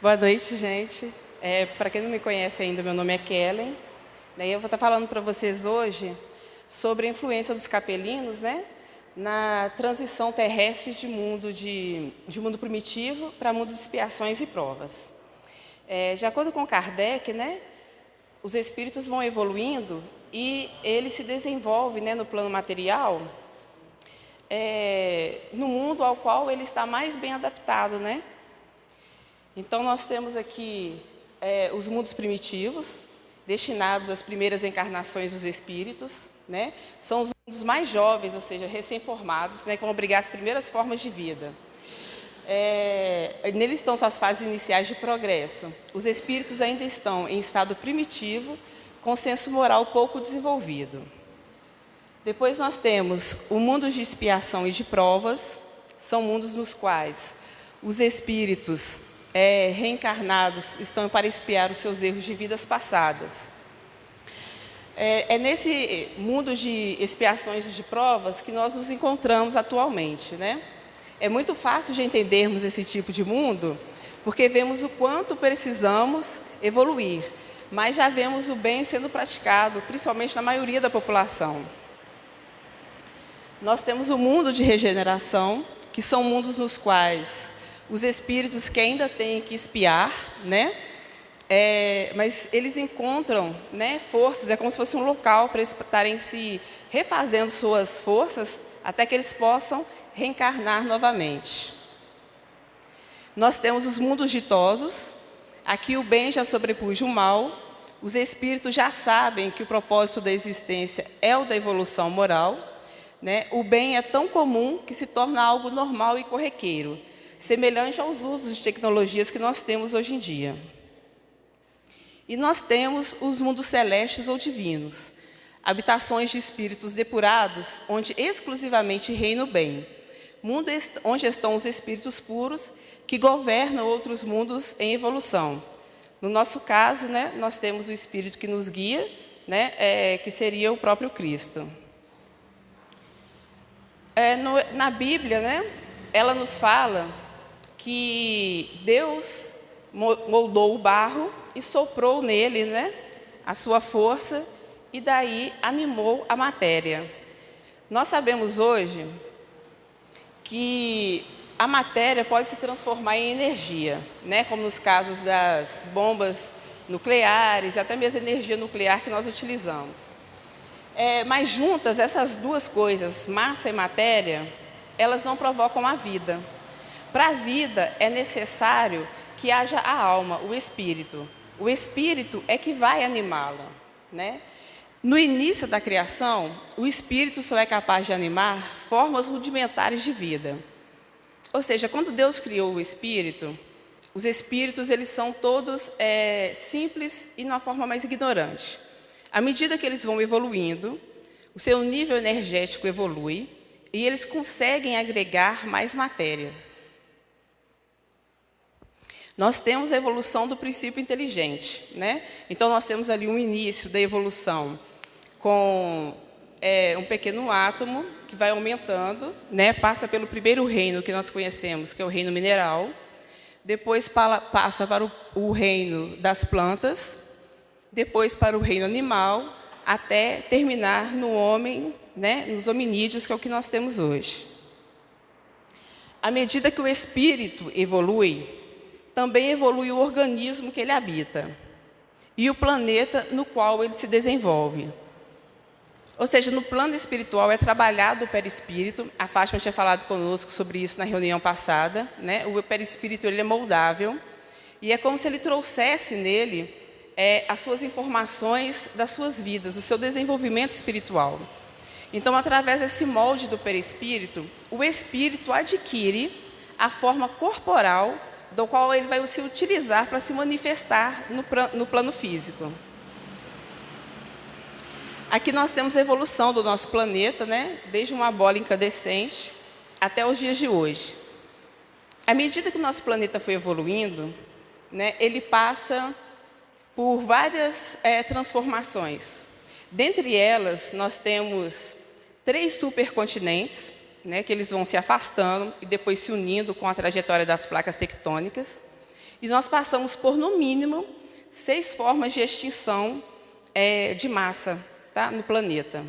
Boa noite, gente. Para quem não me conhece ainda, meu nome é Kellen. Daí eu vou estar falando para vocês hoje sobre a influência dos capelinos, né, na transição terrestre de mundo primitivo para mundo de expiações e provas. De acordo com Kardec, né, os espíritos vão evoluindo e ele se desenvolve, né, no plano material, no mundo ao qual ele está mais bem adaptado, né? Então, nós temos aqui os mundos primitivos, destinados às primeiras encarnações dos espíritos, né? São os mundos mais jovens, ou seja, recém-formados, né, que vão abrigar as primeiras formas de vida. Neles estão suas fases iniciais de progresso. Os espíritos ainda estão em estado primitivo, com senso moral pouco desenvolvido. Depois nós temos o mundo de expiação e de provas, são mundos nos quais os espíritos reencarnados estão para expiar os seus erros de vidas passadas. Nesse mundo de expiações e de provas que nós nos encontramos atualmente, né? É muito fácil de entendermos esse tipo de mundo, porque vemos o quanto precisamos evoluir, mas já vemos o bem sendo praticado, principalmente na maioria da população. Nós temos o mundo de regeneração, que são mundos nos quais os espíritos que ainda têm que expiar, né? Mas eles encontram, né, forças, é como se fosse um local para eles estarem se refazendo suas forças, até que eles possam reencarnar novamente. Nós temos os mundos ditosos, aqui o bem já sobrepuja o mal, os espíritos já sabem que o propósito da existência é o da evolução moral, né? O bem é tão comum que se torna algo normal e corriqueiro, semelhante aos usos de tecnologias que nós temos hoje em dia. E nós temos os mundos celestes ou divinos, habitações de espíritos depurados, onde exclusivamente reina o bem, mundo onde estão os espíritos puros que governam outros mundos em evolução. No nosso caso, né, nós temos o espírito que nos guia, né, que seria o próprio Cristo. Na Bíblia, né, ela nos fala que Deus moldou o barro e soprou nele, né, a sua força, e daí animou a matéria. Nós sabemos hoje que a matéria pode se transformar em energia, né, como nos casos das bombas nucleares, até mesmo a energia nuclear que nós utilizamos. Mas juntas, essas duas coisas, massa e matéria, elas não provocam a vida. Para a vida é necessário que haja a alma, o espírito. O espírito é que vai animá-la, né? No início da criação, o espírito só é capaz de animar formas rudimentares de vida. Ou seja, quando Deus criou o espírito, os espíritos eles são todos simples e de uma forma mais ignorante. À medida que eles vão evoluindo, o seu nível energético evolui e eles conseguem agregar mais matérias. Nós temos a evolução do princípio inteligente, né? Então, nós temos ali um início da evolução com um pequeno átomo que vai aumentando, né? Passa pelo primeiro reino que nós conhecemos, que é o reino mineral. Depois passa para o reino das plantas, depois para o reino animal, até terminar no homem, né? Nos hominídeos, que é o que nós temos hoje. À medida que o espírito evolui, também evolui o organismo que ele habita e o planeta no qual ele se desenvolve. Ou seja, no plano espiritual é trabalhado o perispírito. A Fátima tinha falado conosco sobre isso na reunião passada, né? O perispírito ele é moldável e é como se ele trouxesse nele as suas informações das suas vidas, o seu desenvolvimento espiritual. Então, através desse molde do perispírito, o espírito adquire a forma corporal do qual ele vai se utilizar para se manifestar no plano físico. Aqui nós temos a evolução do nosso planeta, né? Desde uma bola incandescente até os dias de hoje. À medida que o nosso planeta foi evoluindo, né, ele passa por várias transformações. Dentre elas, nós temos 3 supercontinentes, né, que eles vão se afastando e depois se unindo com a trajetória das placas tectônicas. E nós passamos por, no mínimo, 6 formas de extinção de massa, tá, no planeta.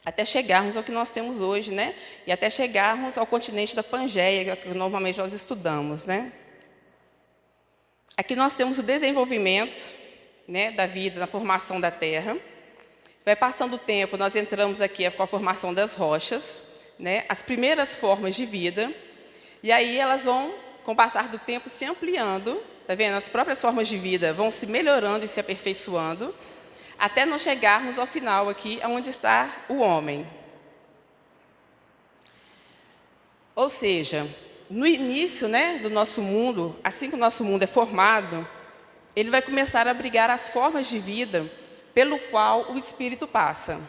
Até chegarmos ao que nós temos hoje, né? E até chegarmos ao continente da Pangeia, que normalmente nós estudamos, né? Aqui nós temos o desenvolvimento, né, da vida, da formação da Terra. Vai passando o tempo, nós entramos aqui com a formação das rochas, né, as primeiras formas de vida, e aí elas vão, com o passar do tempo, se ampliando, tá vendo? As próprias formas de vida vão se melhorando e se aperfeiçoando, até nós chegarmos ao final aqui, onde está o homem. Ou seja, no início, né, do nosso mundo, assim que o nosso mundo é formado, ele vai começar a abrigar as formas de vida pelo qual o espírito passa.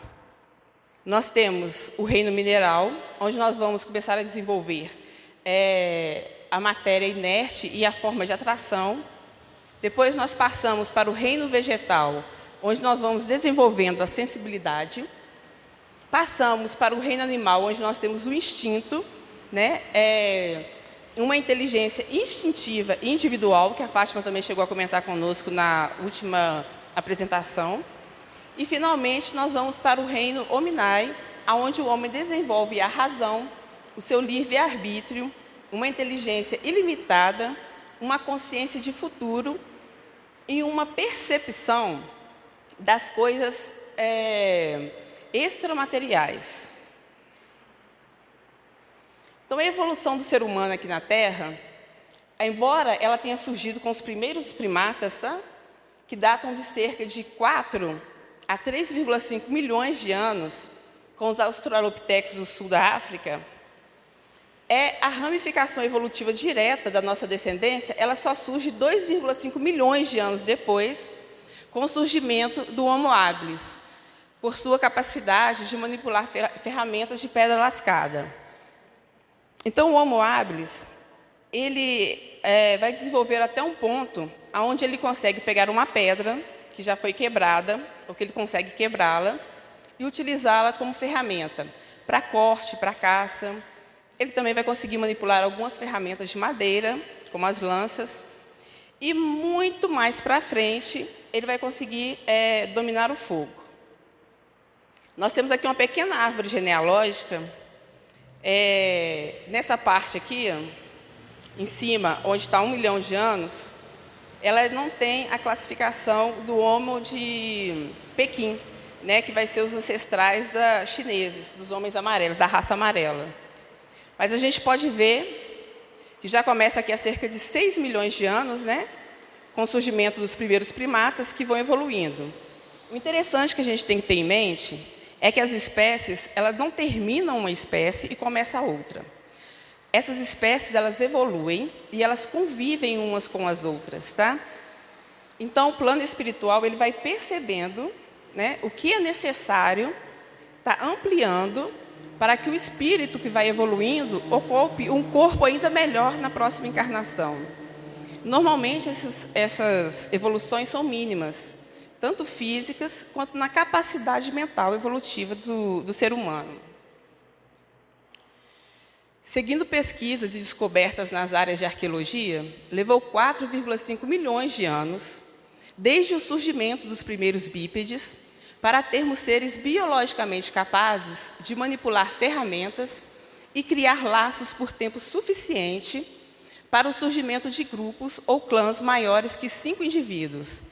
Nós temos o reino mineral, onde nós vamos começar a desenvolver a matéria inerte e a forma de atração. Depois nós passamos para o reino vegetal, onde nós vamos desenvolvendo a sensibilidade. Passamos para o reino animal, onde nós temos o instinto, né? Uma inteligência instintiva e individual, que a Fátima também chegou a comentar conosco na última apresentação. E, finalmente, nós vamos para o reino hominai, onde o homem desenvolve a razão, o seu livre-arbítrio, uma inteligência ilimitada, uma consciência de futuro e uma percepção das coisas extramateriais. Então, a evolução do ser humano aqui na Terra, embora ela tenha surgido com os primeiros primatas, tá? Que datam de cerca de 4 a 3,5 milhões de anos, com os australopithecus do sul da África, a ramificação evolutiva direta da nossa descendência, ela só surge 2,5 milhões de anos depois, com o surgimento do Homo habilis, por sua capacidade de manipular ferramentas de pedra lascada. Então, o Homo habilis, ele vai desenvolver até um ponto onde ele consegue pegar uma pedra que já foi quebrada, ou que ele consegue quebrá-la, e utilizá-la como ferramenta para corte, para caça. Ele também vai conseguir manipular algumas ferramentas de madeira, como as lanças, e muito mais para frente, ele vai conseguir dominar o fogo. Nós temos aqui uma pequena árvore genealógica, nessa parte aqui, em cima, onde está 1 milhão de anos, ela não tem a classificação do Homo de Pequim, né, que vai ser os ancestrais chineses, dos homens amarelos, da raça amarela. Mas a gente pode ver que já começa aqui há cerca de 6 milhões de anos, né, com o surgimento dos primeiros primatas que vão evoluindo. O interessante que a gente tem que ter em mente é que as espécies, elas não terminam uma espécie e começa outra. Essas espécies, elas evoluem e elas convivem umas com as outras, tá? Então, o plano espiritual, ele vai percebendo, né, o que é necessário, tá ampliando para que o espírito que vai evoluindo ocupe um corpo ainda melhor na próxima encarnação. Normalmente, essas evoluções são mínimas, tanto físicas quanto na capacidade mental evolutiva do ser humano. Seguindo pesquisas e descobertas nas áreas de arqueologia, levou 4,5 milhões de anos, desde o surgimento dos primeiros bípedes, para termos seres biologicamente capazes de manipular ferramentas e criar laços por tempo suficiente para o surgimento de grupos ou clãs maiores que 5 indivíduos,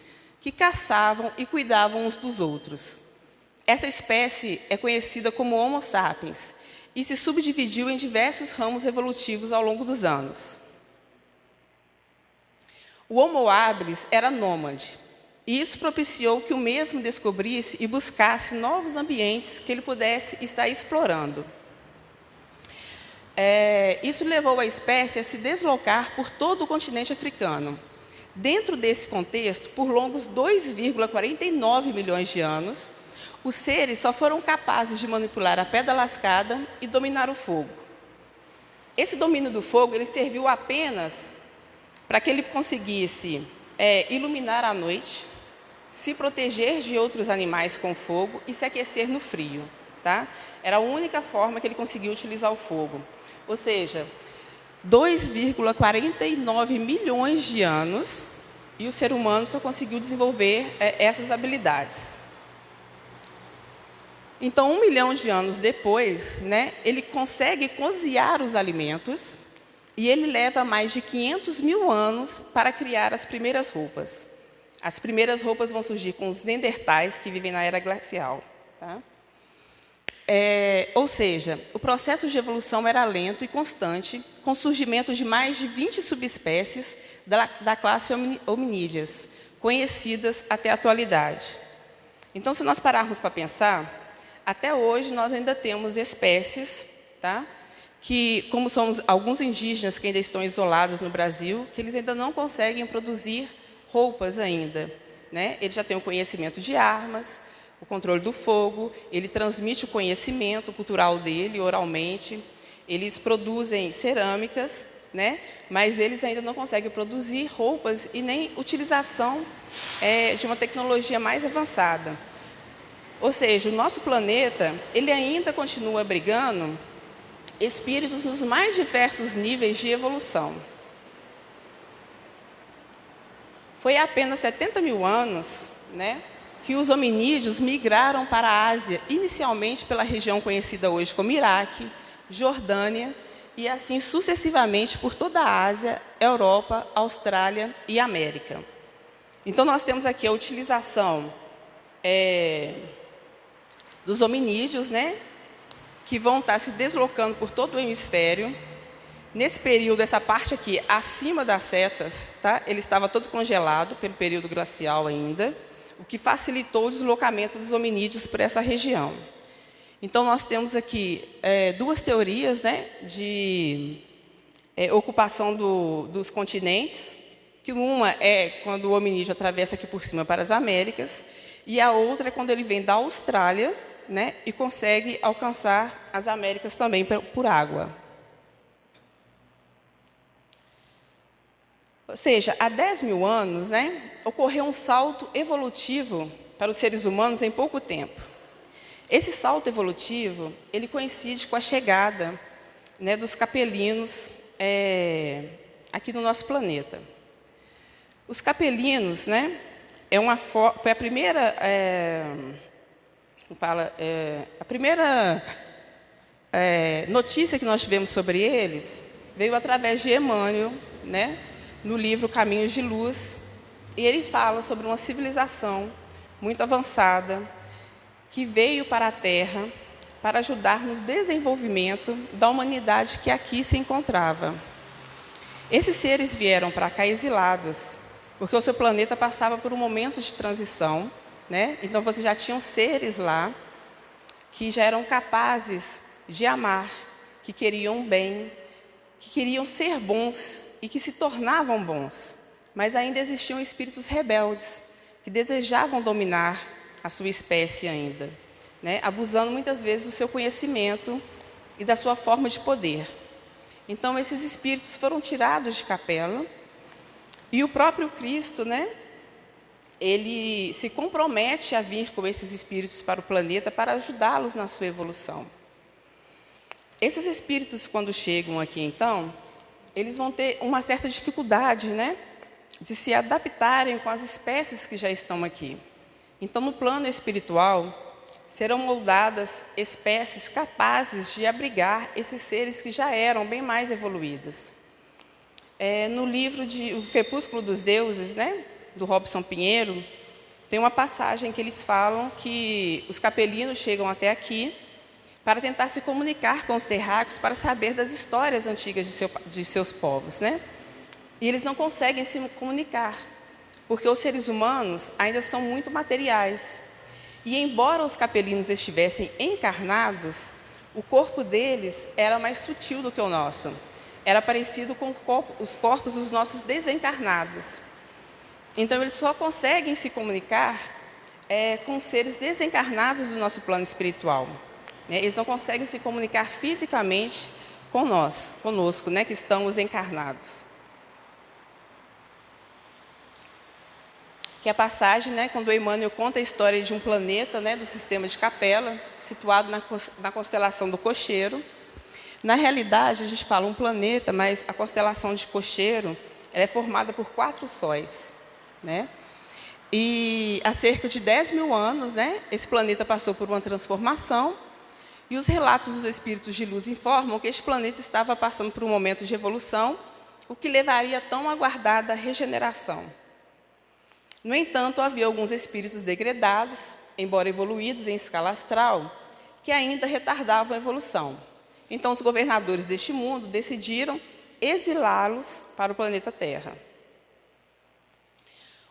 que caçavam e cuidavam uns dos outros. Essa espécie é conhecida como Homo sapiens, e se subdividiu em diversos ramos evolutivos ao longo dos anos. O Homo habilis era nômade, e isso propiciou que o mesmo descobrisse e buscasse novos ambientes que ele pudesse estar explorando. Isso levou a espécie a se deslocar por todo o continente africano. Dentro desse contexto, por longos 2,49 milhões de anos, os seres só foram capazes de manipular a pedra lascada e dominar o fogo. Esse domínio do fogo, ele serviu apenas para que ele conseguisse iluminar a noite, se proteger de outros animais com fogo e se aquecer no frio, tá? Era a única forma que ele conseguiu utilizar o fogo. Ou seja, 2,49 milhões de anos, e o ser humano só conseguiu desenvolver essas habilidades. Então, 1 milhão de anos depois, né, ele consegue cozinhar os alimentos e ele leva mais de 500 mil anos para criar as primeiras roupas. As primeiras roupas vão surgir com os neandertais, que vivem na era glacial. Tá? Ou seja, o processo de evolução era lento e constante, com o surgimento de mais de 20 subespécies da classe hominídeas, conhecidas até a atualidade. Então, se nós pararmos para pensar, até hoje nós ainda temos espécies, tá? Que, como somos alguns indígenas que ainda estão isolados no Brasil, que eles ainda não conseguem produzir roupas ainda. Né? Ele já tem o conhecimento de armas, o controle do fogo, ele transmite o conhecimento cultural dele oralmente, eles produzem cerâmicas, né? Mas eles ainda não conseguem produzir roupas e nem utilização de uma tecnologia mais avançada. Ou seja, o nosso planeta, ele ainda continua abrigando espíritos nos mais diversos níveis de evolução. Foi há apenas 70 mil anos, né, que os hominídeos migraram para a Ásia, inicialmente pela região conhecida hoje como Iraque, Jordânia, e assim sucessivamente por toda a Ásia, Europa, Austrália e América. Então, nós temos aqui a utilização dos hominídeos, né, que vão estar se deslocando por todo o hemisfério. Nesse período, essa parte aqui, acima das setas, tá, ele estava todo congelado pelo período glacial ainda, o que facilitou o deslocamento dos hominídeos por essa região. Então, nós temos aqui duas teorias, né, de ocupação dos continentes, que uma é quando o hominídeo atravessa aqui por cima para as Américas, e a outra é quando ele vem da Austrália, né, e consegue alcançar as Américas também por água. Ou seja, há 10 mil anos, né, ocorreu um salto evolutivo para os seres humanos em pouco tempo. Esse salto evolutivo, ele coincide com a chegada, né, dos capelinos aqui no nosso planeta. Os capelinos, né, foi a primeira... a primeira notícia que nós tivemos sobre eles veio através de Emmanuel, né, no livro Caminhos de Luz, e ele fala sobre uma civilização muito avançada que veio para a Terra para ajudar no desenvolvimento da humanidade que aqui se encontrava. Esses seres vieram para cá exilados, porque o seu planeta passava por um momento de transição, né? Então, vocês já tinham seres lá que já eram capazes de amar, que queriam bem, que queriam ser bons e que se tornavam bons. Mas ainda existiam espíritos rebeldes, que desejavam dominar a sua espécie ainda, né? Abusando muitas vezes do seu conhecimento e da sua forma de poder. Então, esses espíritos foram tirados de capela e o próprio Cristo, né, ele se compromete a vir com esses espíritos para o planeta para ajudá-los na sua evolução. Esses espíritos, quando chegam aqui, então, eles vão ter uma certa dificuldade, né, de se adaptarem com as espécies que já estão aqui. Então, no plano espiritual, serão moldadas espécies capazes de abrigar esses seres que já eram bem mais evoluídos. No livro O Crepúsculo dos Deuses, né, do Robson Pinheiro, tem uma passagem que eles falam que os capelinos chegam até aqui para tentar se comunicar com os terráqueos para saber das histórias antigas de seus povos, né? E eles não conseguem se comunicar, porque os seres humanos ainda são muito materiais. E embora os capelinos estivessem encarnados, o corpo deles era mais sutil do que o nosso. Era parecido com os corpos dos nossos desencarnados. Então, eles só conseguem se comunicar com seres desencarnados do nosso plano espiritual. Eles não conseguem se comunicar fisicamente conosco, né, que estamos encarnados. Que é a passagem, né, quando o Emmanuel conta a história de um planeta, né, do sistema de Capela, situado na constelação do Cocheiro. Na realidade, a gente fala um planeta, mas a constelação de Cocheiro ela é formada por 4 sóis, né? E há cerca de 10 mil anos, né, esse planeta passou por uma transformação, e os relatos dos espíritos de luz informam que este planeta estava passando por um momento de evolução, o que levaria a tão aguardada regeneração. No entanto, havia alguns espíritos degradados, embora evoluídos em escala astral, que ainda retardavam a evolução. Então, os governadores deste mundo decidiram exilá-los para o planeta Terra.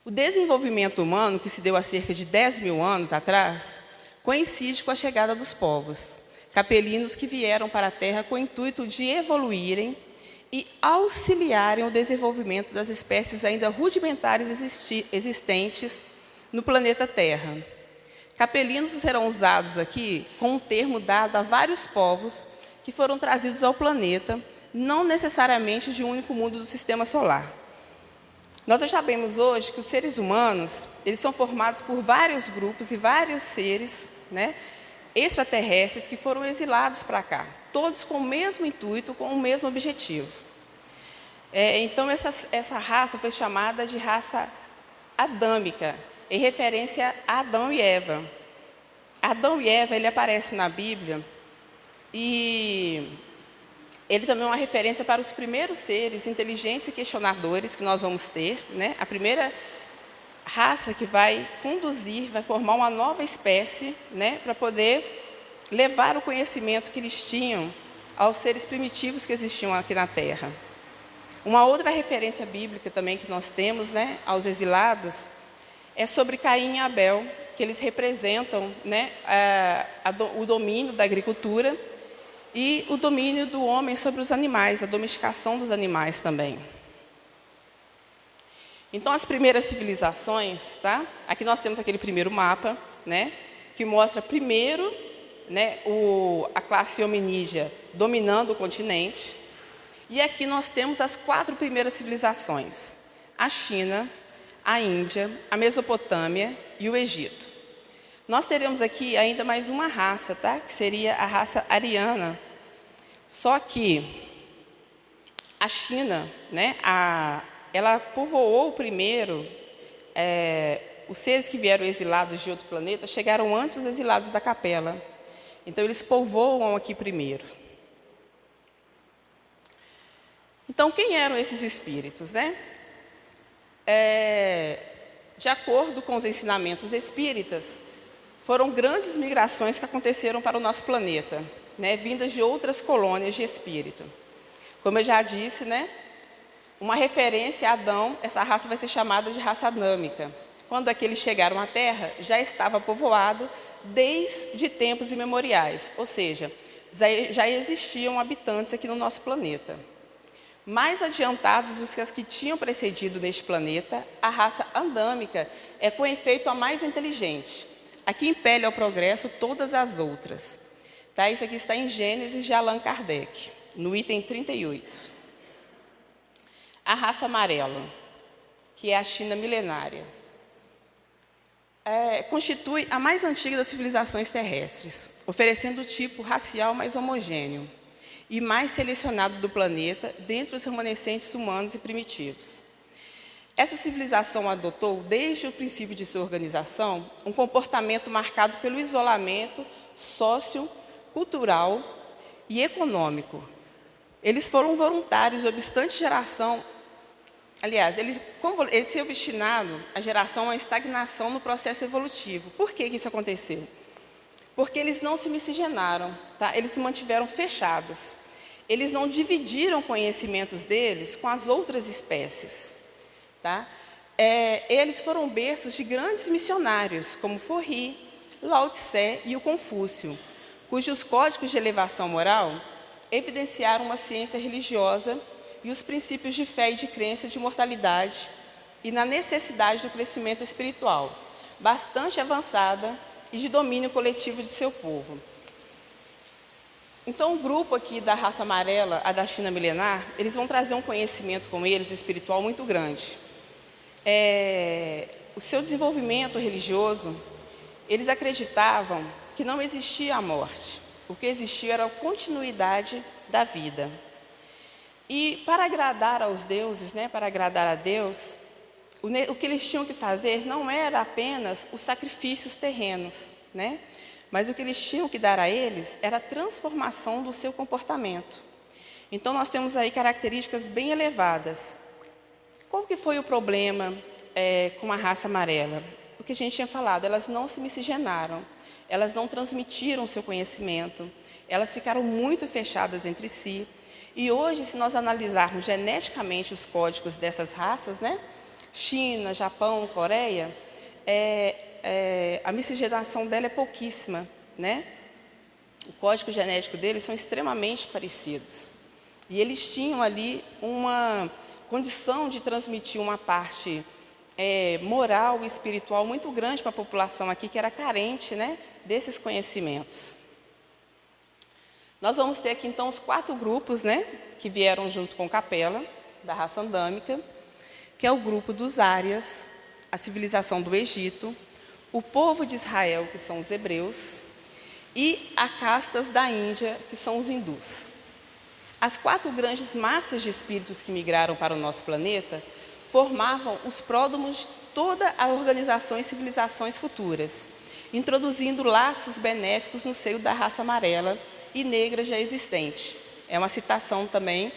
O desenvolvimento humano, que se deu há cerca de 10 mil anos atrás, coincide com a chegada dos povos capelinos que vieram para a Terra com o intuito de evoluírem e auxiliarem o desenvolvimento das espécies ainda rudimentares existentes no planeta Terra. Capelinos serão usados aqui como um termo dado a vários povos que foram trazidos ao planeta, não necessariamente de um único mundo do Sistema Solar. Nós já sabemos hoje que os seres humanos, eles são formados por vários grupos e vários seres, né, extraterrestres que foram exilados para cá, todos com o mesmo intuito, com o mesmo objetivo. Então, essa raça foi chamada de raça adâmica, em referência a Adão e Eva. Adão e Eva, ele aparece na Bíblia, e ele também é uma referência para os primeiros seres inteligentes e questionadores que nós vamos ter, né? A primeira raça que vai conduzir, vai formar uma nova espécie, né? Para poder levar o conhecimento que eles tinham aos seres primitivos que existiam aqui na Terra. Uma outra referência bíblica também que nós temos, né, aos exilados, é sobre Caim e Abel, que eles representam, né, o domínio da agricultura e o domínio do homem sobre os animais, a domesticação dos animais também. Então, as primeiras civilizações, tá? Aqui nós temos aquele primeiro mapa, né, que mostra primeiro, né, a classe hominídea dominando o continente. E aqui nós temos as 4 primeiras civilizações: a China, a Índia, a Mesopotâmia e o Egito. Nós teremos aqui ainda mais uma raça, tá? Que seria a raça ariana. Só que a China, né, ela povoou primeiro, os seres que vieram exilados de outro planeta chegaram antes dos exilados da Capela. Então, eles povoam aqui primeiro. Então, quem eram esses espíritos, né? De acordo com os ensinamentos espíritas, foram grandes migrações que aconteceram para o nosso planeta, né, vindas de outras colônias de espírito. Como eu já disse, né, uma referência a Adão, essa raça vai ser chamada de raça adâmica. Quando aqueles chegaram à Terra, já estava povoado desde tempos imemoriais, ou seja, já existiam habitantes aqui no nosso planeta. Mais adiantados dos que tinham precedido neste planeta, a raça andâmica é com efeito a mais inteligente. Aqui impele ao progresso todas as outras. Tá? Isso aqui está em Gênesis de Allan Kardec, no item 38. A raça amarela, que é a China milenária, constitui a mais antiga das civilizações terrestres, oferecendo o tipo racial mais homogêneo e mais selecionado do planeta dentre os remanescentes humanos e primitivos. Essa civilização adotou, desde o princípio de sua organização, um comportamento marcado pelo isolamento sociocultural e econômico. Eles foram voluntários, obstante geração. Aliás, eles se obstinaram a geração a uma estagnação no processo evolutivo. Por que isso aconteceu? Porque eles não se miscigenaram, tá? Eles se mantiveram fechados. Eles não dividiram conhecimentos deles com as outras espécies. Tá? Eles foram berços de grandes missionários, como Forri, Lao Tse e o Confúcio, cujos códigos de elevação moral evidenciaram uma ciência religiosa e os princípios de fé e de crença de mortalidade e na necessidade do crescimento espiritual, bastante avançada e de domínio coletivo de seu povo. Então, o grupo aqui da raça amarela, a da China milenar, eles vão trazer um conhecimento com eles espiritual muito grande. O seu desenvolvimento religioso, eles acreditavam que não existia a morte. O que existiu era a continuidade da vida. E para agradar aos deuses, né, para agradar a Deus, o que eles tinham que fazer não era apenas os sacrifícios terrenos, né? Mas o que eles tinham que dar a eles era a transformação do seu comportamento. Então, nós temos aí características bem elevadas. Qual que foi o problema com a raça amarela? O que a gente tinha falado, elas não se miscigenaram, elas não transmitiram seu conhecimento, elas ficaram muito fechadas entre si. E hoje, se nós analisarmos geneticamente os códigos dessas raças, né? China, Japão, Coreia, a miscigenação dela é pouquíssima, né? O código genético deles são extremamente parecidos. E eles tinham ali uma condição de transmitir uma parte moral e espiritual muito grande para a população aqui, que era carente, né, desses conhecimentos. Nós vamos ter aqui, então, os 4 grupos, né, que vieram junto com Capela, da raça andâmica, que é o grupo dos Árias, a civilização do Egito, o povo de Israel, que são os hebreus, e as castas da Índia, que são os hindus. As 4 grandes massas de espíritos que migraram para o nosso planeta formavam os pródomos de toda a organização e civilizações futuras, introduzindo laços benéficos no seio da raça amarela e negra já existente. É uma citação também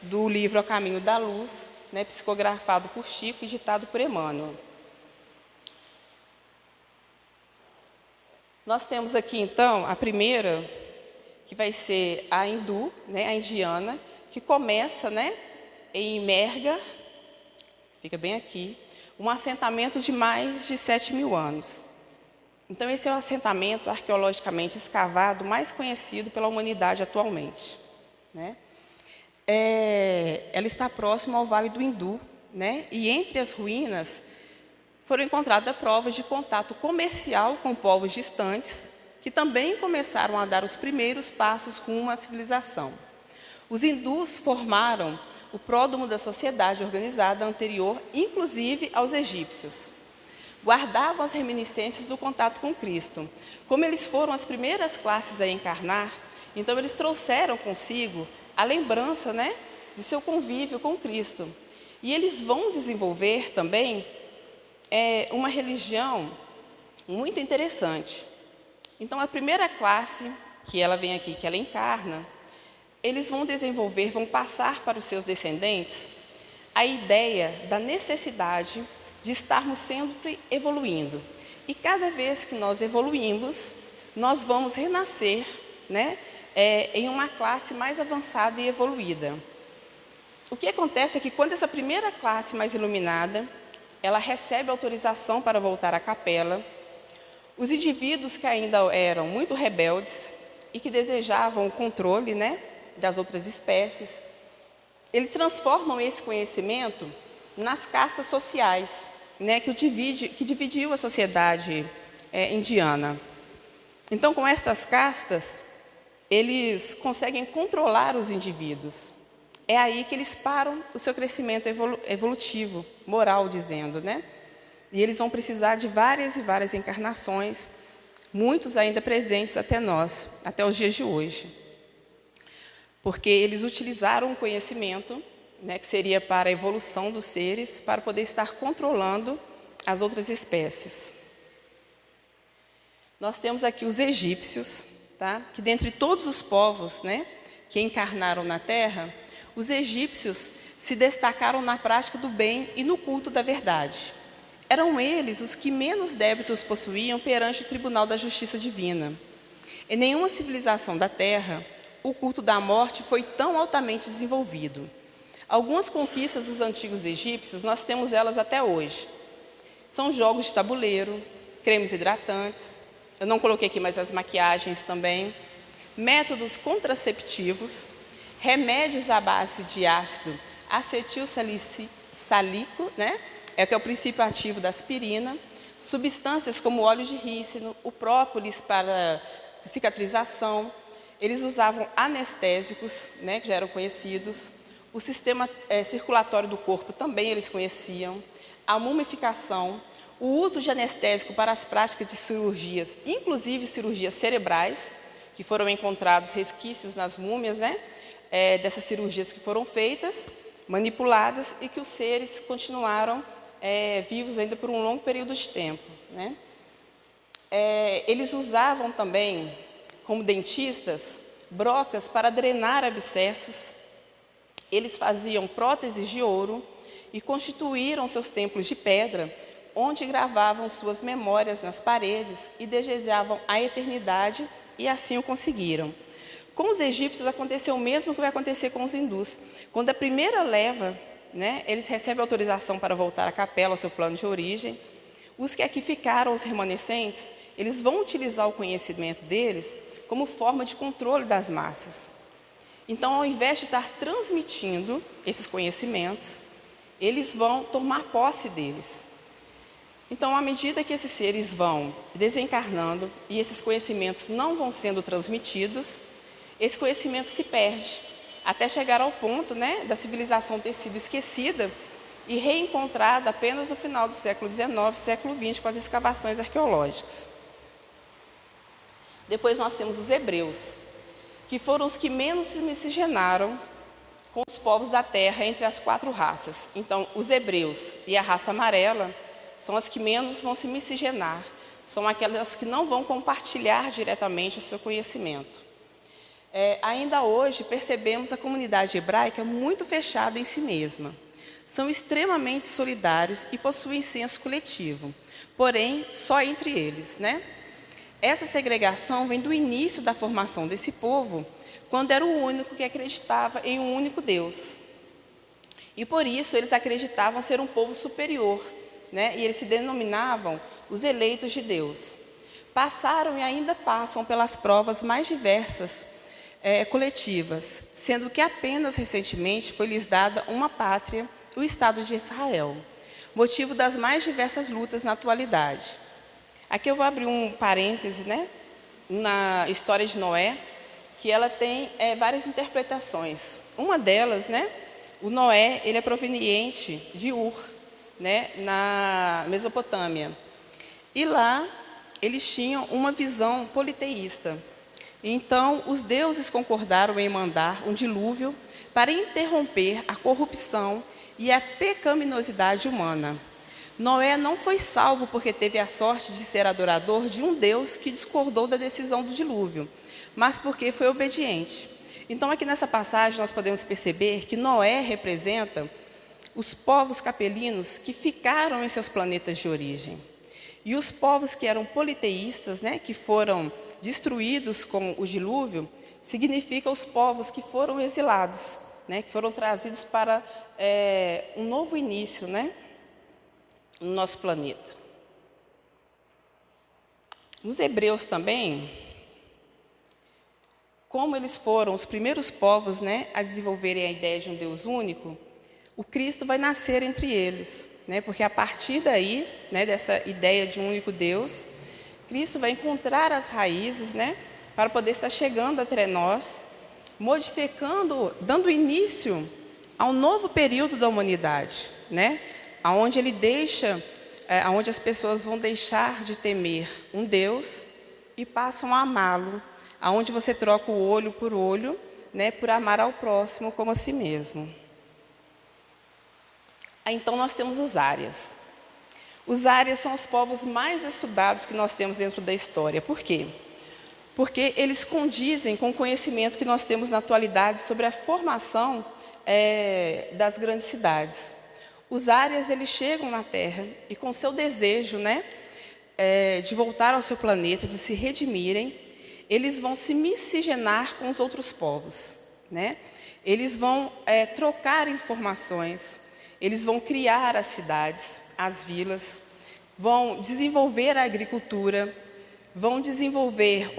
do livro A Caminho da Luz, né, psicografado por Chico e ditado por Emmanuel. Nós temos aqui, então, a primeira, que vai ser a hindu, né, a indiana, que começa, né, em Mergar, fica bem aqui, um assentamento de mais de 7.000 anos. Então, esse é o assentamento arqueologicamente escavado mais conhecido pela humanidade atualmente, né? Ela está próxima ao Vale do Hindu, né? E entre as ruínas foram encontradas provas de contato comercial com povos distantes, que também começaram a dar os primeiros passos rumo à civilização. Os hindus formaram o pródomo da sociedade organizada anterior, inclusive aos egípcios. Guardavam as reminiscências do contato com Cristo. Como eles foram as primeiras classes a encarnar, então eles trouxeram consigo a lembrança, né, de seu convívio com Cristo. E eles vão desenvolver também uma religião muito interessante. Então, a primeira classe que ela vem aqui, que ela encarna, eles vão desenvolver, vão passar para os seus descendentes a ideia da necessidade de estarmos sempre evoluindo. E cada vez que nós evoluímos, nós vamos renascer, né, em uma classe mais avançada e evoluída. O que acontece é que quando essa primeira classe mais iluminada, ela recebe autorização para voltar à capela, os indivíduos que ainda eram muito rebeldes e que desejavam o controle, né, das outras espécies, eles transformam esse conhecimento nas castas sociais, né, que dividiu a sociedade indiana. Então, com estas castas, eles conseguem controlar os indivíduos. É aí que eles param o seu crescimento evolutivo, moral dizendo, né? E eles vão precisar de várias e várias encarnações, muitos ainda presentes até nós, até os dias de hoje. Porque eles utilizaram o conhecimento, né, que seria para a evolução dos seres, para poder estar controlando as outras espécies. Nós temos aqui os egípcios, tá? Que dentre todos os povos, né, que encarnaram na Terra, os egípcios se destacaram na prática do bem e no culto da verdade. Eram eles os que menos débitos possuíam perante o tribunal da justiça divina. Em nenhuma civilização da Terra, o culto da morte foi tão altamente desenvolvido. Algumas conquistas dos antigos egípcios, nós temos elas até hoje. São jogos de tabuleiro, cremes hidratantes, eu não coloquei aqui, mas as maquiagens também, métodos contraceptivos, remédios à base de ácido acetilsalicílico, né? Que é o princípio ativo da aspirina, substâncias como o óleo de rícino, o própolis para cicatrização. Eles usavam anestésicos, né, que já eram conhecidos, o sistema circulatório do corpo também eles conheciam, a mumificação, o uso de anestésico para as práticas de cirurgias, inclusive cirurgias cerebrais, que foram encontrados resquícios nas múmias, né, dessas cirurgias que foram feitas, manipuladas, e que os seres continuaram vivos ainda por um longo período de tempo, né. Eles usavam também, como dentistas, brocas para drenar abscessos. Eles faziam próteses de ouro e constituíram seus templos de pedra, onde gravavam suas memórias nas paredes e desejavam a eternidade, e assim o conseguiram. Com os egípcios aconteceu o mesmo que vai acontecer com os hindus. Quando a primeira leva, né, eles recebem autorização para voltar à capela, ao seu plano de origem. Os que aqui ficaram, os remanescentes, eles vão utilizar o conhecimento deles como forma de controle das massas. Então, ao invés de estar transmitindo esses conhecimentos, eles vão tomar posse deles. Então, à medida que esses seres vão desencarnando e esses conhecimentos não vão sendo transmitidos, esse conhecimento se perde, até chegar ao ponto, né, da civilização ter sido esquecida e reencontrada apenas no final do século XIX, século XX, com as escavações arqueológicas. Depois nós temos os hebreus, que foram os que menos se miscigenaram com os povos da terra entre as 4 raças. Então, os hebreus e a raça amarela são as que menos vão se miscigenar, são aquelas que não vão compartilhar diretamente o seu conhecimento. Ainda hoje, percebemos a comunidade hebraica muito fechada em si mesma. São extremamente solidários e possuem senso coletivo, porém, só entre eles, né? Essa segregação vem do início da formação desse povo, quando era o único que acreditava em um único Deus. E por isso eles acreditavam ser um povo superior, né? E eles se denominavam os eleitos de Deus. Passaram e ainda passam pelas provas mais diversas coletivas, sendo que apenas recentemente foi-lhes dada uma pátria, o Estado de Israel, motivo das mais diversas lutas na atualidade. Aqui eu vou abrir um parêntese, né, na história de Noé, que ela tem várias interpretações. Uma delas, né, o Noé, ele é proveniente de Ur, né, na Mesopotâmia. E lá eles tinham uma visão politeísta. Então, os deuses concordaram em mandar um dilúvio para interromper a corrupção e a pecaminosidade humana. Noé não foi salvo porque teve a sorte de ser adorador de um Deus que discordou da decisão do dilúvio, mas porque foi obediente. Então, aqui nessa passagem, nós podemos perceber que Noé representa os povos capelinos que ficaram em seus planetas de origem. E os povos que eram politeístas, né, que foram destruídos com o dilúvio, significa os povos que foram exilados, né, que foram trazidos para um novo início, né, no nosso planeta. Os hebreus também, como eles foram os primeiros povos, né, a desenvolverem a ideia de um Deus único, o Cristo vai nascer entre eles, né, porque a partir daí, né, dessa ideia de um único Deus, Cristo vai encontrar as raízes, né, para poder estar chegando até nós, modificando, dando início a um novo período da humanidade, né, aonde ele deixa, aonde as pessoas vão deixar de temer um Deus e passam a amá-lo, aonde você troca o olho por olho, né, por amar ao próximo como a si mesmo. Então nós temos os árias. Os árias são os povos mais estudados que nós temos dentro da história. Por quê? Porque eles condizem com o conhecimento que nós temos na atualidade sobre a formação das grandes cidades. Os árias, eles chegam na Terra e com seu desejo, né, de voltar ao seu planeta, de se redimirem, eles vão se miscigenar com os outros povos, né? Eles vão trocar informações, eles vão criar as cidades, as vilas, vão desenvolver a agricultura, vão desenvolver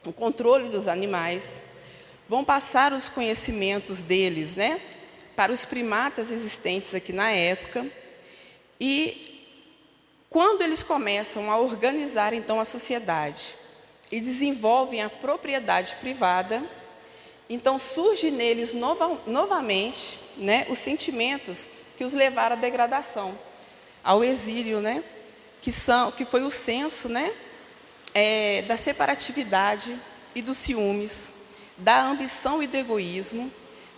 o controle dos animais, vão passar os conhecimentos deles, né, para os primatas existentes aqui na época. E quando eles começam a organizar então a sociedade e desenvolvem a propriedade privada, então surge neles novamente, né, os sentimentos que os levaram à degradação, ao exílio, né, que foi o censo, né, da separatividade e dos ciúmes, da ambição e do egoísmo,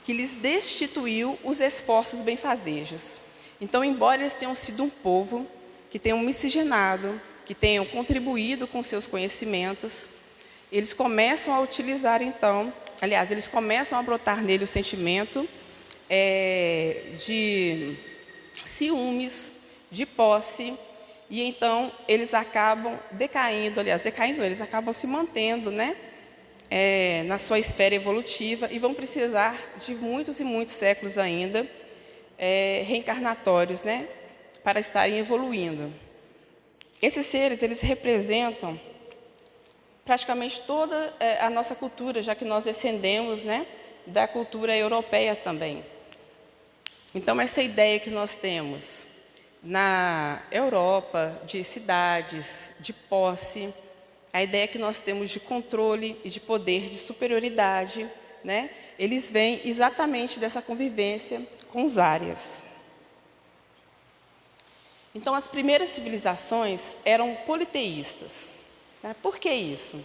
que lhes destituiu os esforços benfazejos. Então, embora eles tenham sido um povo que tenham miscigenado, que tenham contribuído com seus conhecimentos, eles começam a utilizar, então, aliás, eles começam a brotar nele o sentimento de ciúmes, de posse, e então eles acabam decaindo, eles acabam se mantendo, né, na sua esfera evolutiva e vão precisar de muitos e muitos séculos ainda reencarnatórios, né, para estarem evoluindo. Esses seres, eles representam praticamente toda a nossa cultura, já que nós descendemos, né, da cultura europeia também. Então, essa ideia que nós temos na Europa, de cidades, de posse, a ideia que nós temos de controle e de poder, de superioridade, né, eles vêm exatamente dessa convivência com os árias. Então, as primeiras civilizações eram politeístas. Tá? Por que isso?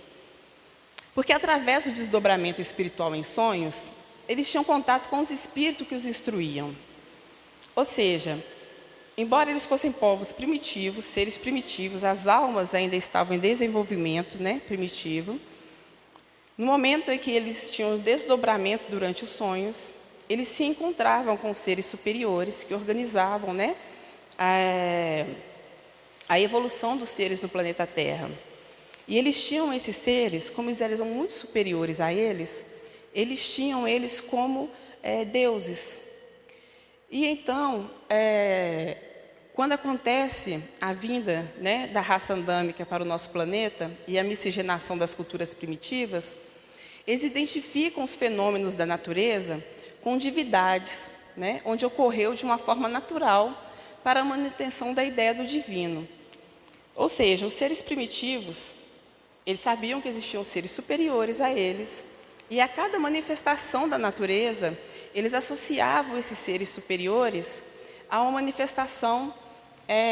Porque através do desdobramento espiritual em sonhos, eles tinham contato com os espíritos que os instruíam. Ou seja, embora eles fossem povos primitivos, seres primitivos, as almas ainda estavam em desenvolvimento, né, primitivo. No momento em que eles tinham desdobramento durante os sonhos, eles se encontravam com seres superiores que organizavam, né, a evolução dos seres no planeta Terra. E eles tinham esses seres, como eles eram muito superiores a eles tinham eles como deuses. E então, quando acontece a vinda, né, da raça andâmica para o nosso planeta e a miscigenação das culturas primitivas, eles identificam os fenômenos da natureza com divindades, né, onde ocorreu de uma forma natural para a manutenção da ideia do divino. Ou seja, os seres primitivos, eles sabiam que existiam seres superiores a eles, e a cada manifestação da natureza, eles associavam esses seres superiores a uma manifestação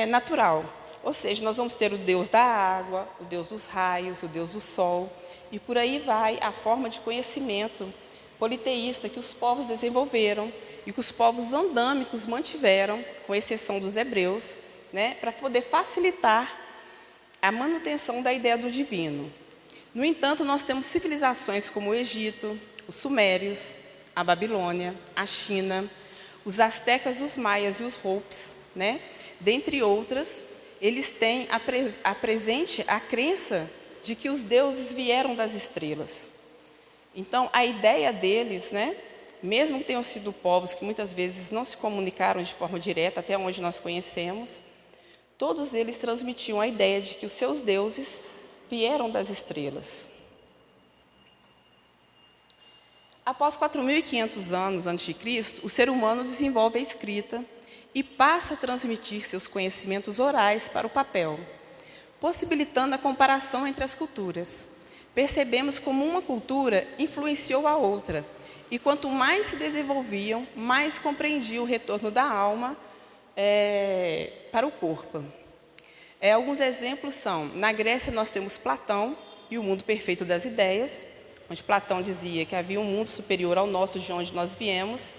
natural. Ou seja, nós vamos ter o Deus da água, o Deus dos raios, o Deus do sol, e por aí vai a forma de conhecimento politeísta que os povos desenvolveram e que os povos andâmicos mantiveram, com exceção dos hebreus, né, para poder facilitar a manutenção da ideia do divino. No entanto, nós temos civilizações como o Egito, os Sumérios, a Babilônia, a China, os astecas, os maias e os hopis, né? Dentre outras, eles têm presente a crença de que os deuses vieram das estrelas. Então, a ideia deles, né, mesmo que tenham sido povos que muitas vezes não se comunicaram de forma direta, até onde nós conhecemos, todos eles transmitiam a ideia de que os seus deuses vieram das estrelas. Após 4.500 anos antes de Cristo, o ser humano desenvolve a escrita e passa a transmitir seus conhecimentos orais para o papel, possibilitando a comparação entre as culturas. Percebemos como uma cultura influenciou a outra, e quanto mais se desenvolviam, mais compreendiam o retorno da alma para o corpo. Alguns exemplos são, na Grécia nós temos Platão e o mundo perfeito das ideias, onde Platão dizia que havia um mundo superior ao nosso, de onde nós viemos,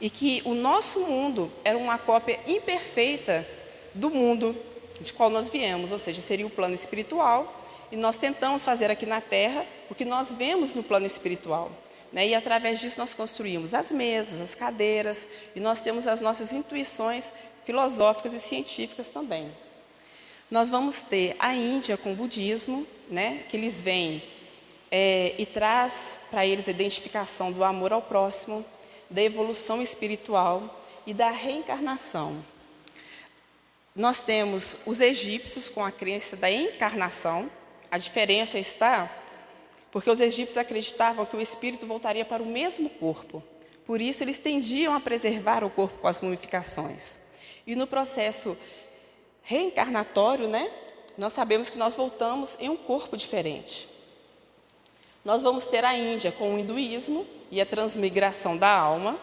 e que o nosso mundo era uma cópia imperfeita do mundo de qual nós viemos, ou seja, seria o plano espiritual, e nós tentamos fazer aqui na Terra o que nós vemos no plano espiritual, né? E através disso nós construímos as mesas, as cadeiras, e nós temos as nossas intuições filosóficas e científicas também. Nós vamos ter a Índia com o budismo, né, que eles vêm e traz para eles a identificação do amor ao próximo, da evolução espiritual e da reencarnação. Nós temos os egípcios com a crença da encarnação. A diferença está porque os egípcios acreditavam que o espírito voltaria para o mesmo corpo. Por isso, eles tendiam a preservar o corpo com as mumificações. E no processo reencarnatório, né, nós sabemos que nós voltamos em um corpo diferente. Nós vamos ter a Índia com o hinduísmo e a transmigração da alma.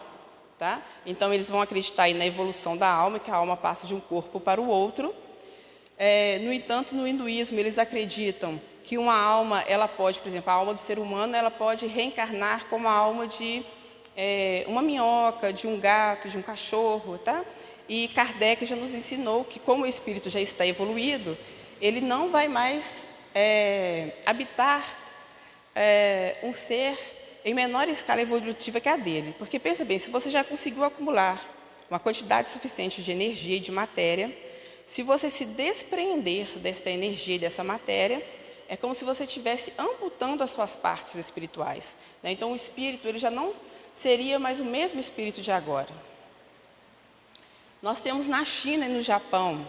Então, eles vão acreditar aí na evolução da alma, que a alma passa de um corpo para o outro. No entanto, no hinduísmo, eles acreditam que uma alma, ela pode, por exemplo, a alma do ser humano, ela pode reencarnar como a alma de uma minhoca, de um gato, de um cachorro, tá? E Kardec já nos ensinou que, como o espírito já está evoluído, ele não vai mais habitar um ser em menor escala evolutiva que a dele. Porque, pensa bem, se você já conseguiu acumular uma quantidade suficiente de energia e de matéria, se você se despreender desta energia e dessa matéria, é como se você estivesse amputando as suas partes espirituais, né? Então, o espírito ele já não seria mais o mesmo espírito de agora. Nós temos na China e no Japão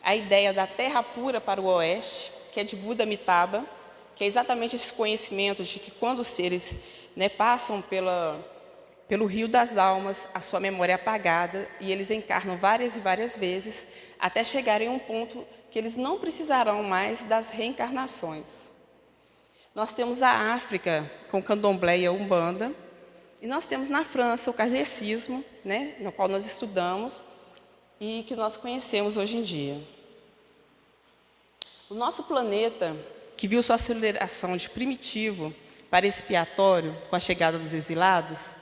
a ideia da terra pura para o oeste, que é de Buda Amitabha, que é exatamente esse conhecimento de que quando os seres, né, passam pelo rio das almas, a sua memória é apagada e eles encarnam várias e várias vezes até chegarem a um ponto que eles não precisarão mais das reencarnações. Nós temos a África com o candomblé e a umbanda, e nós temos na França o kardecismo, né, no qual nós estudamos e que nós conhecemos hoje em dia. O nosso planeta, que viu sua aceleração de primitivo para expiatório com a chegada dos exilados,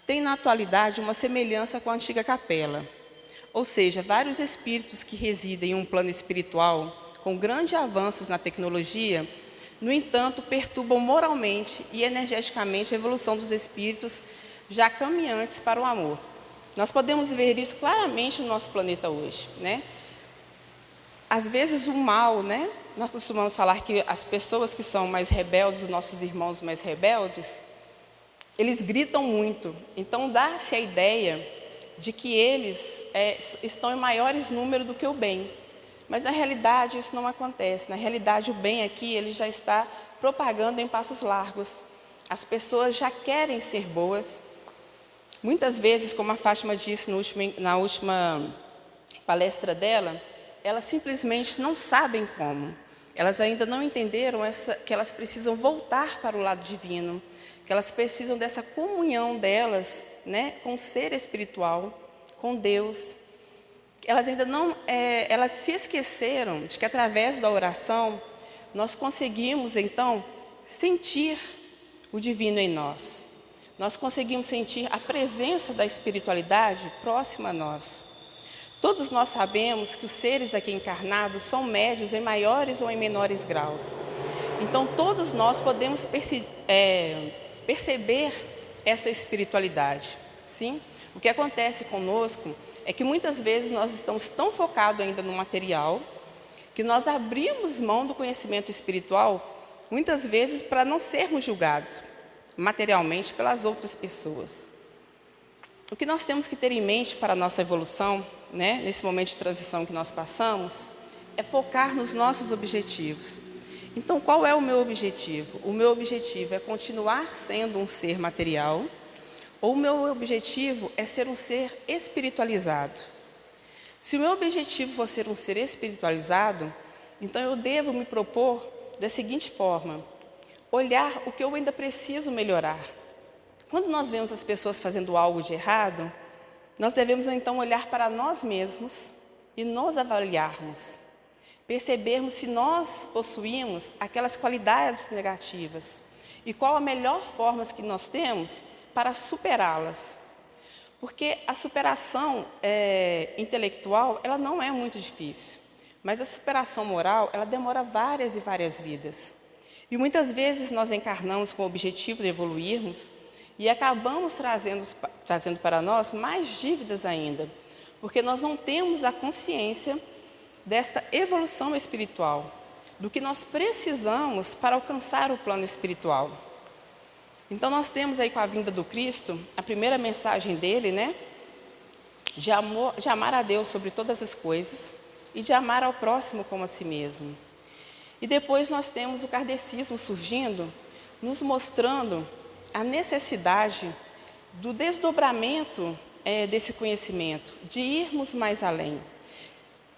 tem na atualidade uma semelhança com a antiga capela, ou seja, vários espíritos que residem em um plano espiritual com grandes avanços na tecnologia, no entanto, perturbam moralmente e energeticamente a evolução dos espíritos já caminhantes para o amor. Nós podemos ver isso claramente no nosso planeta hoje, né? Às vezes o mal, né? Nós costumamos falar que as pessoas que são mais rebeldes, os nossos irmãos mais rebeldes, eles gritam muito. Então dá-se a ideia de que eles estão em maiores números do que o bem. Mas na realidade isso não acontece. Na realidade o bem aqui ele já está propagando em passos largos. As pessoas já querem ser boas. Muitas vezes, como a Fátima disse na última palestra dela, elas simplesmente não sabem como. Elas ainda não entenderam que elas precisam voltar para o lado divino, que elas precisam dessa comunhão delas, né, com o ser espiritual, com Deus. Elas ainda não, elas se esqueceram de que através da oração nós conseguimos então sentir o divino em nós. Nós conseguimos sentir a presença da espiritualidade próxima a nós. Todos nós sabemos que os seres aqui encarnados são médios em maiores ou em menores graus. Então, todos nós podemos perceber essa espiritualidade, sim? O que acontece conosco é que muitas vezes nós estamos tão focados ainda no material que nós abrimos mão do conhecimento espiritual, muitas vezes para não sermos julgados materialmente pelas outras pessoas. O que nós temos que ter em mente para a nossa evolução, né, nesse momento de transição que nós passamos, é focar nos nossos objetivos. Então, qual é o meu objetivo? O meu objetivo é continuar sendo um ser material, ou o meu objetivo é ser um ser espiritualizado? Se o meu objetivo for ser um ser espiritualizado, então eu devo me propor da seguinte forma: olhar o que eu ainda preciso melhorar. Quando nós vemos as pessoas fazendo algo de errado, nós devemos então olhar para nós mesmos e nos avaliarmos. Percebermos se nós possuímos aquelas qualidades negativas e qual a melhor forma que nós temos para superá-las. Porque a superação intelectual, ela não é muito difícil, mas a superação moral, ela demora várias e várias vidas. E muitas vezes nós encarnamos com o objetivo de evoluirmos e acabamos trazendo para nós mais dívidas ainda, porque nós não temos a consciência desta evolução espiritual, do que nós precisamos para alcançar o plano espiritual. Então nós temos aí com a vinda do Cristo, a primeira mensagem dele, né, de amar a Deus sobre todas as coisas e de amar ao próximo como a si mesmo. E depois nós temos o kardecismo surgindo, nos mostrando a necessidade do desdobramento desse conhecimento, de irmos mais além,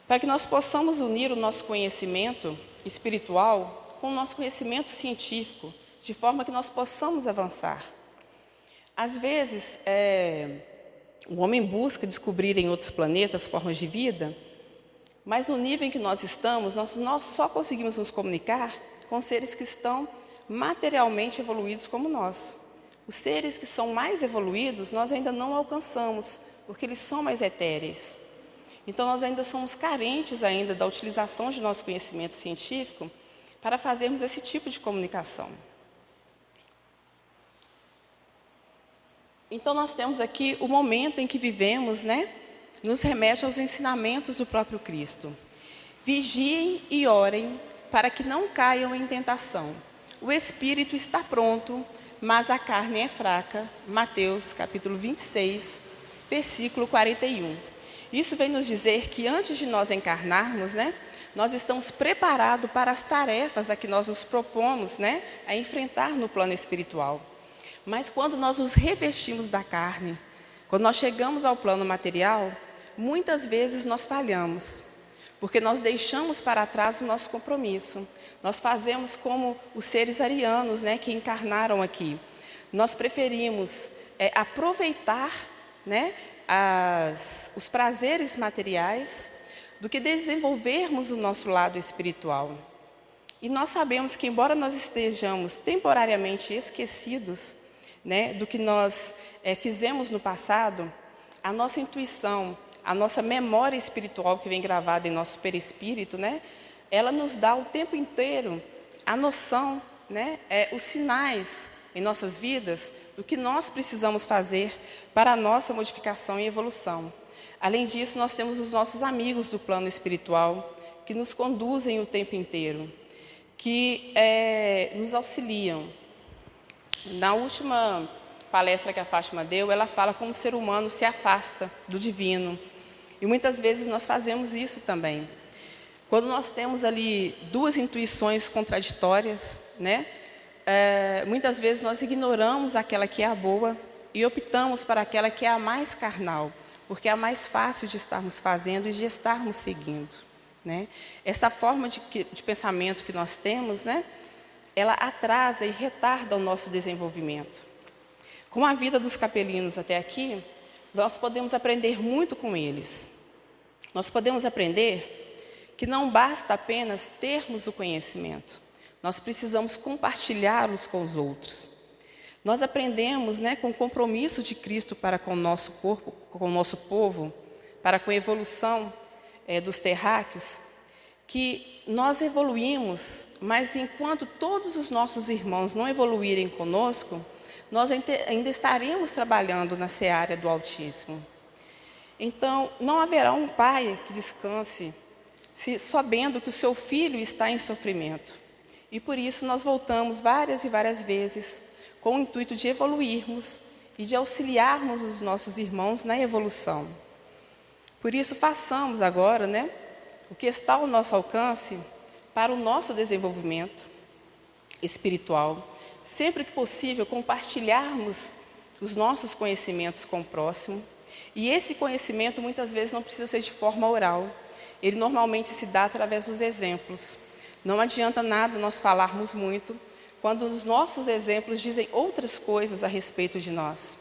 para que nós possamos unir o nosso conhecimento espiritual com o nosso conhecimento científico, de forma que nós possamos avançar. Às vezes, o homem busca descobrir em outros planetas formas de vida, Mas no nível em que nós estamos, nós só conseguimos nos comunicar com seres que estão materialmente evoluídos como nós. Os seres que são mais evoluídos, nós ainda não alcançamos, porque eles são mais etéreos. Então, nós ainda somos carentes ainda da utilização de nosso conhecimento científico para fazermos esse tipo de comunicação. Então, nós temos aqui o momento em que vivemos, nos remete aos ensinamentos do próprio Cristo. Vigiem e orem para que não caiam em tentação. O espírito está pronto, mas a carne é fraca. Mateus capítulo 26, versículo 41. Isso vem nos dizer que antes de nós encarnarmos, nós estamos preparados para as tarefas a que nós nos propomos, a enfrentar no plano espiritual. Mas quando nós nos revestimos da carne, quando nós chegamos ao plano material, muitas vezes nós falhamos, porque nós deixamos para trás o nosso compromisso. Nós fazemos como os seres arianos, que encarnaram aqui. Nós preferimos aproveitar, os prazeres materiais, do que desenvolvermos o nosso lado espiritual. E nós sabemos que, embora nós estejamos temporariamente esquecidos, do que nós fizemos no passado, a nossa intuição, a nossa memória espiritual que vem gravada em nosso perispírito, ela nos dá o tempo inteiro a noção, os sinais em nossas vidas do que nós precisamos fazer para a nossa modificação e evolução. Além disso, nós temos os nossos amigos do plano espiritual que nos conduzem o tempo inteiro, que nos auxiliam. Na última palestra que a Fátima deu, ela fala como o ser humano se afasta do divino. E muitas vezes nós fazemos isso também. Quando nós temos ali duas intuições contraditórias, muitas vezes nós ignoramos aquela que é a boa e optamos para aquela que é a mais carnal, porque é a mais fácil de estarmos fazendo e de estarmos seguindo. Essa forma de pensamento que nós temos, ela atrasa e retarda o nosso desenvolvimento. Com a vida dos capelinos até aqui, nós podemos aprender muito com eles. Nós podemos aprender que não basta apenas termos o conhecimento, nós precisamos compartilhá-los com os outros. Nós aprendemos, com o compromisso de Cristo para com o nosso corpo, com o nosso povo, para com a evolução dos terráqueos, que nós evoluímos, mas enquanto todos os nossos irmãos não evoluírem conosco, nós ainda estaremos trabalhando na seara do Altíssimo. Então, não haverá um pai que descanse sabendo que o seu filho está em sofrimento. E por isso nós voltamos várias e várias vezes com o intuito de evoluirmos e de auxiliarmos os nossos irmãos na evolução. Por isso, façamos agora, o que está ao nosso alcance para o nosso desenvolvimento espiritual. Sempre que possível, compartilharmos os nossos conhecimentos com o próximo. E esse conhecimento, muitas vezes, não precisa ser de forma oral. Ele normalmente se dá através dos exemplos. Não adianta nada nós falarmos muito, quando os nossos exemplos dizem outras coisas a respeito de nós.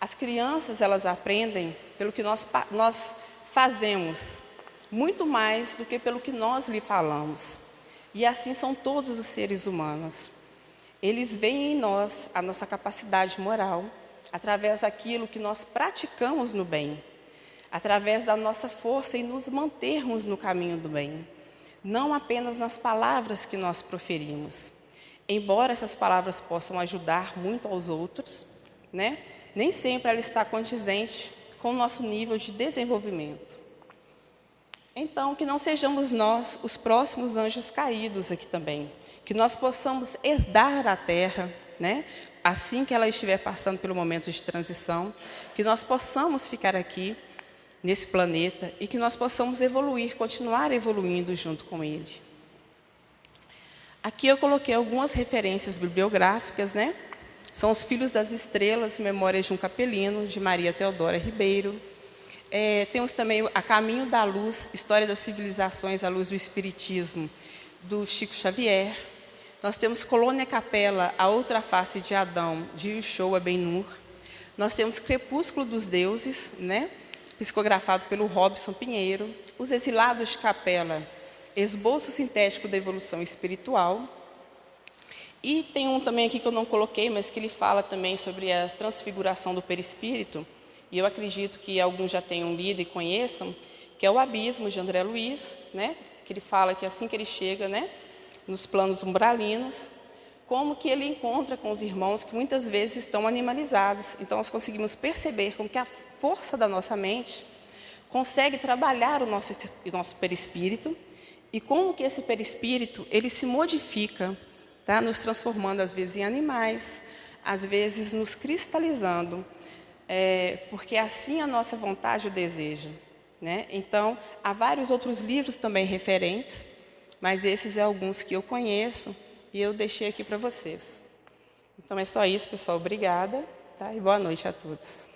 As crianças, elas aprendem pelo que nós fazemos, muito mais do que pelo que nós lhe falamos. E assim são todos os seres humanos. Eles veem em nós a nossa capacidade moral, através daquilo que nós praticamos no bem, através da nossa força em nos mantermos no caminho do bem, não apenas nas palavras que nós proferimos. Embora essas palavras possam ajudar muito aos outros, nem sempre ela está condizente com o nosso nível de desenvolvimento. Então, que não sejamos nós os próximos anjos caídos aqui também, que nós possamos herdar a terra, assim que ela estiver passando pelo momento de transição, que nós possamos ficar aqui nesse planeta e que nós possamos evoluir, continuar evoluindo junto com ele. Aqui eu coloquei algumas referências bibliográficas, São os Filhos das Estrelas, Memórias de um Capelino, de Maria Teodora Ribeiro. Temos também A Caminho da Luz, História das Civilizações à Luz do Espiritismo, do Chico Xavier. Nós temos Colônia Capela, A Outra Face de Adão, de Yoshua Ben-Nur. Nós temos Crepúsculo dos Deuses, psicografado pelo Robson Pinheiro. Os Exilados de Capela, esboço sintético da evolução espiritual. E tem um também aqui que eu não coloquei, mas que ele fala também sobre a transfiguração do perispírito, e eu acredito que alguns já tenham lido e conheçam, que é o Abismo, de André Luiz, né? Que ele fala que assim que ele chega, né, nos planos umbralinos, como que ele encontra com os irmãos que muitas vezes estão animalizados. Então, nós conseguimos perceber como que a força da nossa mente consegue trabalhar o nosso perispírito, e como que esse perispírito ele se modifica, tá? Nos transformando, às vezes, em animais, às vezes nos cristalizando, porque assim a nossa vontade o deseja, né? Então, há vários outros livros também referentes, mas esses são alguns que eu conheço e eu deixei aqui para vocês. Então, é só isso, pessoal. Obrigada, tá? E boa noite a todos.